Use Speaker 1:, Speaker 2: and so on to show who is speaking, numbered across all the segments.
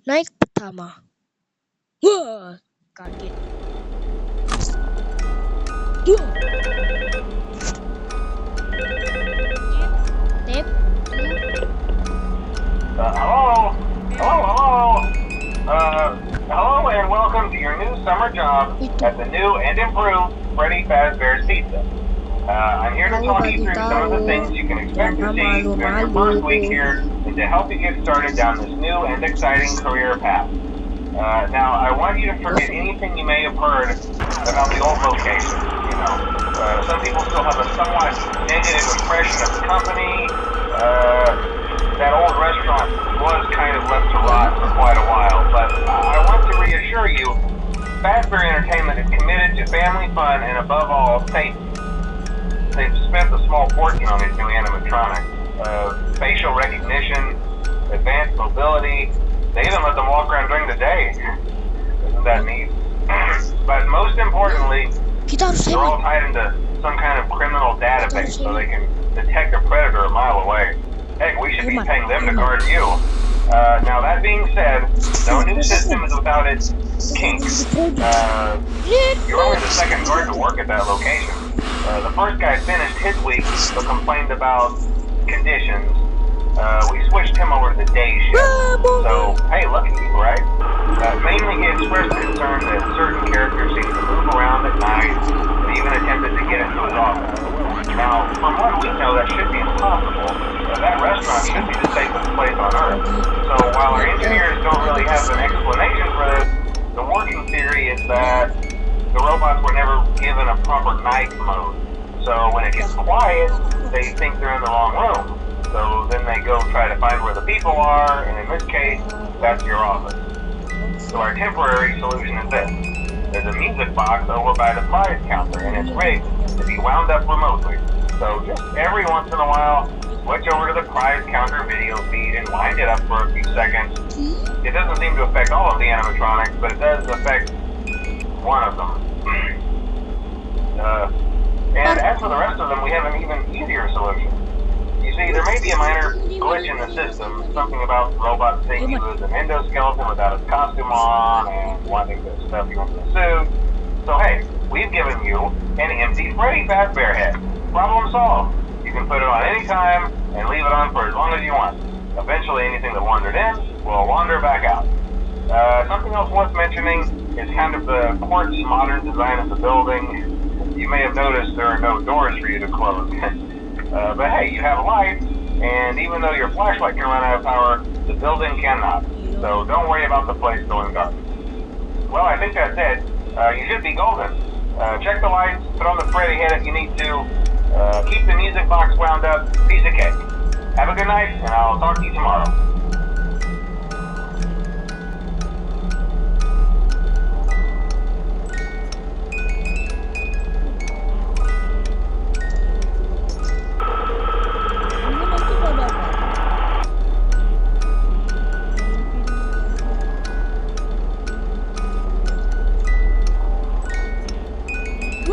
Speaker 1: Naik pertama. Wah, kaget. Wah. Tap.
Speaker 2: Hello? Hello? Hello and welcome to your new summer job at the new and improved Freddy Fazbear's Pizza. I'm here to talk you through some of the things you can expect to see during your first week here and to help you get started down this new and exciting career path. Now, I want you to forget anything you may have heard about the old location. Some people still have a somewhat negative impression of the company. That old restaurant was kind of left to rot for quite a while, but I want to reassure you, Fazbear Entertainment is committed to family fun and above all, safety. They've spent a small fortune on these new animatronics. Facial recognition, advanced mobility, they even let them walk around during the day. Isn't that neat? But most importantly, they're all tied into some kind of criminal database so they can detect a predator a mile away. Heck, we should be paying them to guard you. Now that being said, no new system is without its kinks. You're only the second guard to work at that location. The first guy finished his week but complained about conditions. We switched him over to the day shift. So, hey, lucky you, right? Mainly he expressed concern that certain characters seem to move around at night and even attempted to get into his office. Now, from what we know, that should be impossible. That restaurant should be the safest place on Earth. So while our engineers don't really have an explanation for this, the working theory is that the robots were never given a proper night mode. So when it gets quiet, they think they're in the wrong room. So then they go try to find where the people are, and in this case, that's your office. So our temporary solution is this. There's a music box over by the prize counter, and it's rigged to be wound up remotely. So just every once in a while, switch over to the prize counter video feed and wind it up for a few seconds. It doesn't seem to affect all of the animatronics, but it does affect one of them. And as for the rest of them, we have an even easier solution. You see, there may be a minor glitch in the system, something about the robot saying he was an endoskeleton without his costume on and wanting to stuff you into the suit. So hey, we've given you an empty Freddy Fazbear head. Problem solved. You can put it on any time and leave it on for as long as you want. Eventually anything that wandered in will wander back out. Something else worth mentioning is kind of the quirky modern design of the building. You may have noticed there are no doors for you to close. But hey, you have lights, and even though your flashlight can run out of power, the building cannot. So don't worry about the place going dark. Well, I think that's it. You should be golden. Check the lights, put on the Freddy head if you need to. Keep the music box wound up. Piece of cake. Have a good night, and I'll talk to you tomorrow.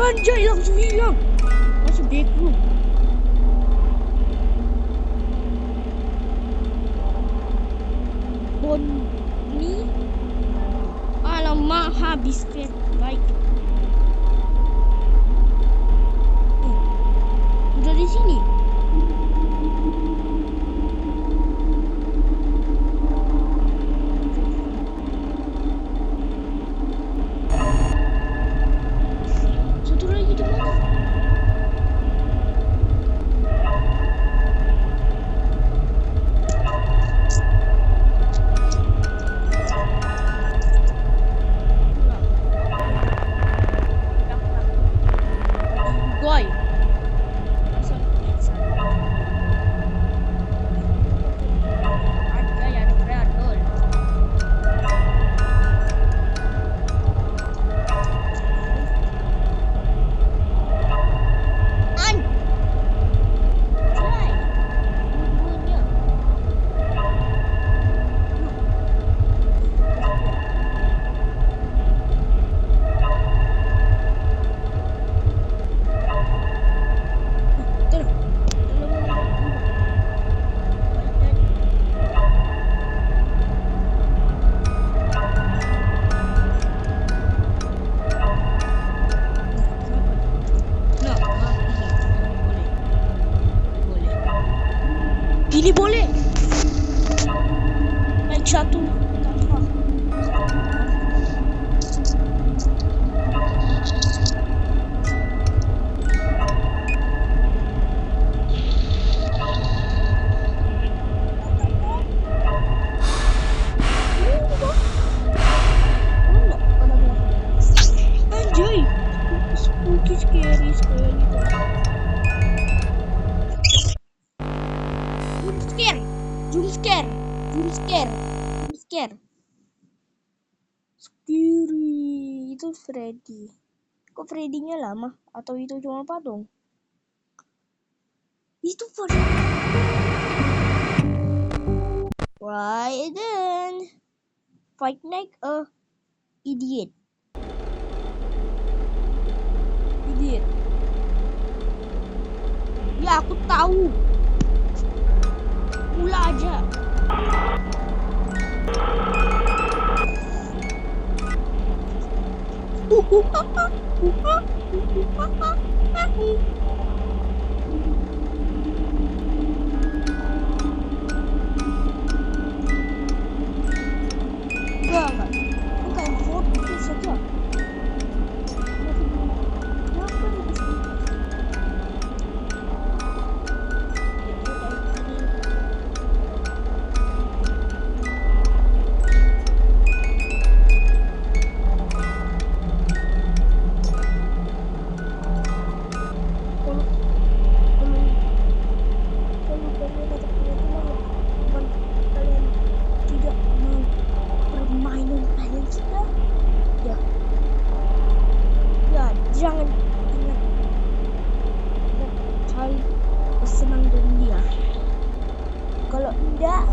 Speaker 1: Anjay, langsung hilang. Masuk backroom. Bonnie. Alamak, habis pet. Baik. Udah di sini. Boy. Scary. Itu Freddy. Kok Freddy-nya lama? Atau itu cuma patung? Itu Freddy. Right then. Fight like a idiot. Idiot. Ya aku tahu. Pula aja. Enggak. Bukan foto saja. Kenapa di sini? Jangan ingat cari bersenang dengan dia. Kalau enggak,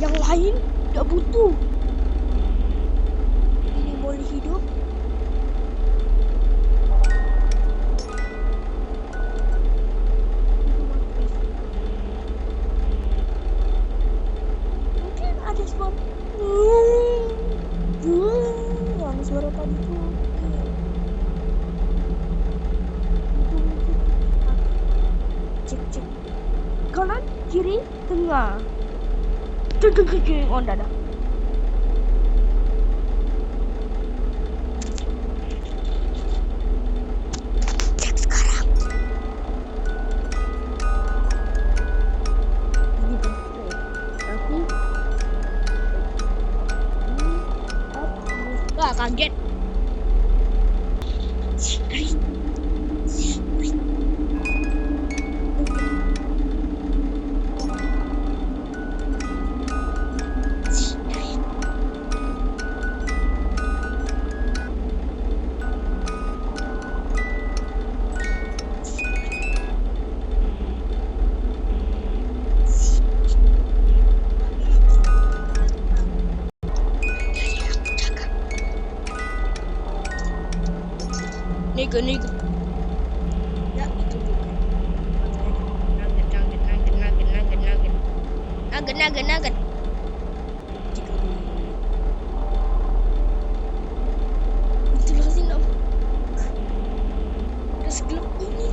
Speaker 1: yang lain tidak butuh. Ini boleh hidup. Mungkin ada suara. Yang suara tadi tuh. Cek. Kanan, kiri, tengah. Oh, enggak ada. Cek sekarang. Ini betul. Tapi kaget. Nego. Ya, itu juga. Nugget. Itu lagi nak. Terus gelap ini.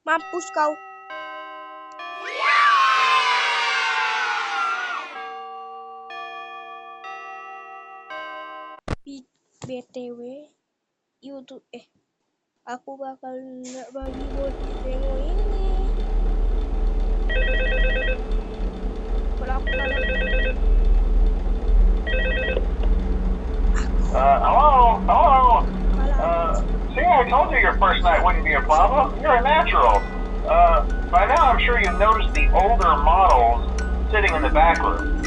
Speaker 1: Mampus kau. BTW YouTube aku bakal nggak bagi body demo ini. Kalau aku malah
Speaker 2: Hello? See, I told you your first night wouldn't be a problem. You're a natural. By now I'm sure you've noticed the older models sitting in the back room.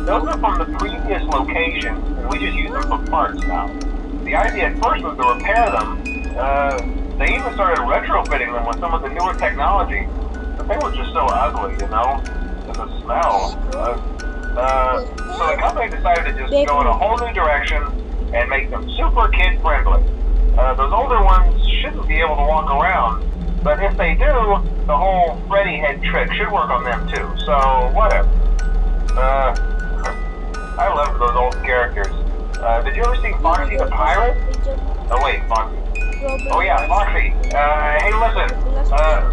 Speaker 2: Those are from the previous location, and we just use them for parts now. The idea at first was to repair them. They even started retrofitting them with some of the newer technology, but they were just so ugly, you know? And the smell. So the company decided to just go in a whole new direction and make them super kid-friendly. Those older ones shouldn't be able to walk around, but if they do, the whole Freddy head trick should work on them too, so whatever. I love those old characters. Did you ever see Foxy the Pirate? Oh wait, Foxy. Oh yeah, Foxy. Hey listen,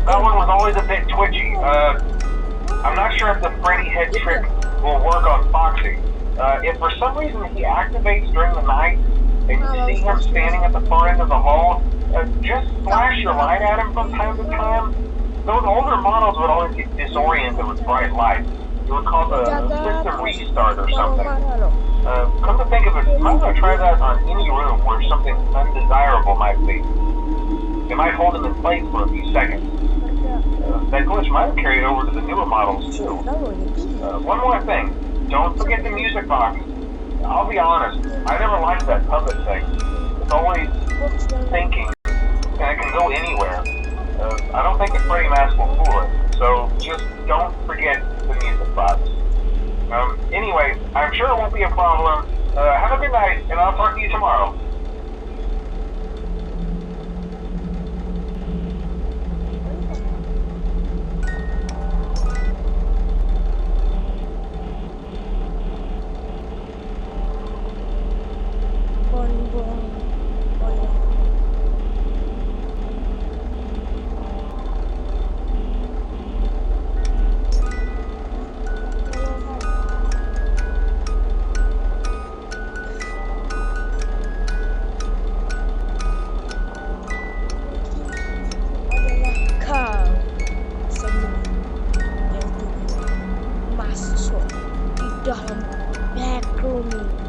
Speaker 2: that one was always a bit twitchy. I'm not sure if the Freddy head trick will work on Foxy. If for some reason he activates during the night, and you see him standing at the far end of the hall, just flash your light at him from time to time. Those older models would always get disoriented with bright light. It would cause a system restart or something. Come to think of it, I'm going to try that on any room where something undesirable might be. It might hold him in place for a few seconds. That glitch might have carried over to the newer models too. One more thing, don't forget the music box. I'll be honest, I never liked that puppet thing. It's always thinking, and it can go anywhere. I don't think the Freddy mask will fool it, so just don't forget the music box. Anyway, I'm sure it won't be a problem. Have a good night, and I'll talk to you tomorrow.
Speaker 1: Masuk di dalam backroom.